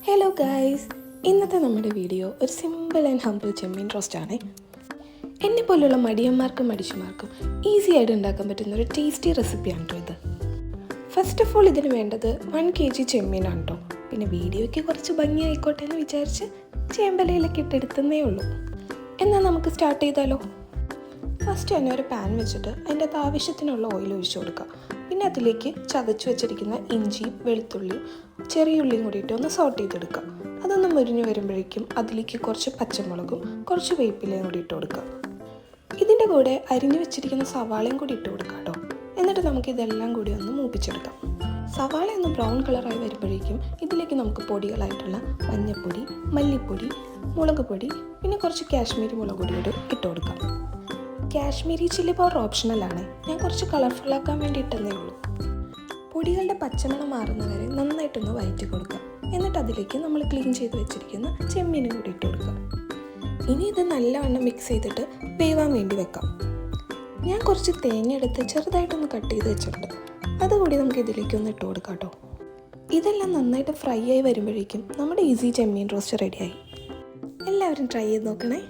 Hello guys, ഇന്നത്തെ നമ്മുടെ video ഒരു സിമ്പിൾ ആൻഡ് ഹംബിൾ ചെമ്മീൻ റോസ്റ്റാണ്. എന്നെ പോലുള്ള മടിയന്മാർക്കും മടിച്ചുമാർക്കും ഈസി ആയിട്ട് ഉണ്ടാക്കാൻ പറ്റുന്ന ഒരു ടേസ്റ്റി റെസിപ്പിയാണ് കേട്ടോ ഇത്. ഫസ്റ്റ് ഓഫ് ഓൾ ഇതിന് വേണ്ടത് 1 kg ചെമ്മീനാണ് കേട്ടോ. പിന്നെ വീഡിയോയ്ക്ക് കുറച്ച് ഭംഗി ആയിക്കോട്ടെ എന്ന് വിചാരിച്ച് ചേമ്പലയിലൊക്കെ ഇട്ടെടുത്തന്നേ ഉള്ളൂ. എന്നാൽ നമുക്ക് സ്റ്റാർട്ട് ചെയ്താലോ. ഫസ്റ്റ് തന്നെ ഒരു പാൻ വെച്ചിട്ട് അതിൻ്റെ അകത്ത് ആവശ്യത്തിനുള്ള ഓയിൽ ഒഴിച്ചു കൊടുക്കുക. പിന്നെ അതിലേക്ക് ചതച്ച് വെച്ചിരിക്കുന്ന ഇഞ്ചിയും വെളുത്തുള്ളിയും ചെറിയ ഉള്ളിയും കൂടിയിട്ട് ഒന്ന് സോട്ട് ചെയ്തെടുക്കുക. അതൊന്ന് മുരിഞ്ഞ് വരുമ്പോഴേക്കും അതിലേക്ക് കുറച്ച് പച്ചമുളകും കുറച്ച് വേപ്പിലയും കൂടി ഇട്ട് കൊടുക്കുക. ഇതിൻ്റെ കൂടെ അരിഞ്ഞു വെച്ചിരിക്കുന്ന സവാളയും കൂടി ഇട്ട് കൊടുക്കുക കേട്ടോ. എന്നിട്ട് നമുക്ക് ഇതെല്ലാം കൂടി ഒന്ന് മൂപ്പിച്ചെടുക്കാം. സവാള ഒന്ന് ബ്രൗൺ കളറായി വരുമ്പോഴേക്കും ഇതിലേക്ക് നമുക്ക് പൊടികളായിട്ടുള്ള മഞ്ഞൾപ്പൊടി, മല്ലിപ്പൊടി, മുളക് പൊടി, പിന്നെ കുറച്ച് കാശ്മീരി മുളക് പൊടിയോട് ഇട്ട് കൊടുക്കാം. കാശ്മീരി ചില്ലി പൗഡർ ഓപ്ഷണലാണ്, ഞാൻ കുറച്ച് കളർഫുള്ളാക്കാൻ വേണ്ടി ഇട്ടെന്നേ ഉള്ളൂ. പൊടികളുടെ പച്ചമണം മാറുന്നവരെ നന്നായിട്ടൊന്ന് വഴറ്റി കൊടുക്കുക. എന്നിട്ട് അതിലേക്ക് നമ്മൾ ക്ലീൻ ചെയ്ത് വെച്ചിരിക്കുന്ന ചെമ്മീനും കൂടി ഇട്ട് കൊടുക്കുക. ഇനി ഇത് നല്ലവണ്ണം മിക്സ് ചെയ്തിട്ട് വേവാൻ വേണ്ടി വെക്കാം. ഞാൻ കുറച്ച് തേങ്ങ എടുത്ത് ചെറുതായിട്ടൊന്ന് കട്ട് ചെയ്ത് വെച്ചിട്ടുണ്ട്, അതുകൂടി നമുക്ക് ഇതിലേക്ക് ഒന്ന് ഇട്ട് കൊടുക്കാം കേട്ടോ. ഇതെല്ലാം നന്നായിട്ട് ഫ്രൈ ആയി വരുമ്പോഴേക്കും നമ്മുടെ ഈസി ചെമ്മീൻ റോസ്റ്റ് റെഡിയായി. എല്ലാവരും ട്രൈ ചെയ്ത് നോക്കണേ.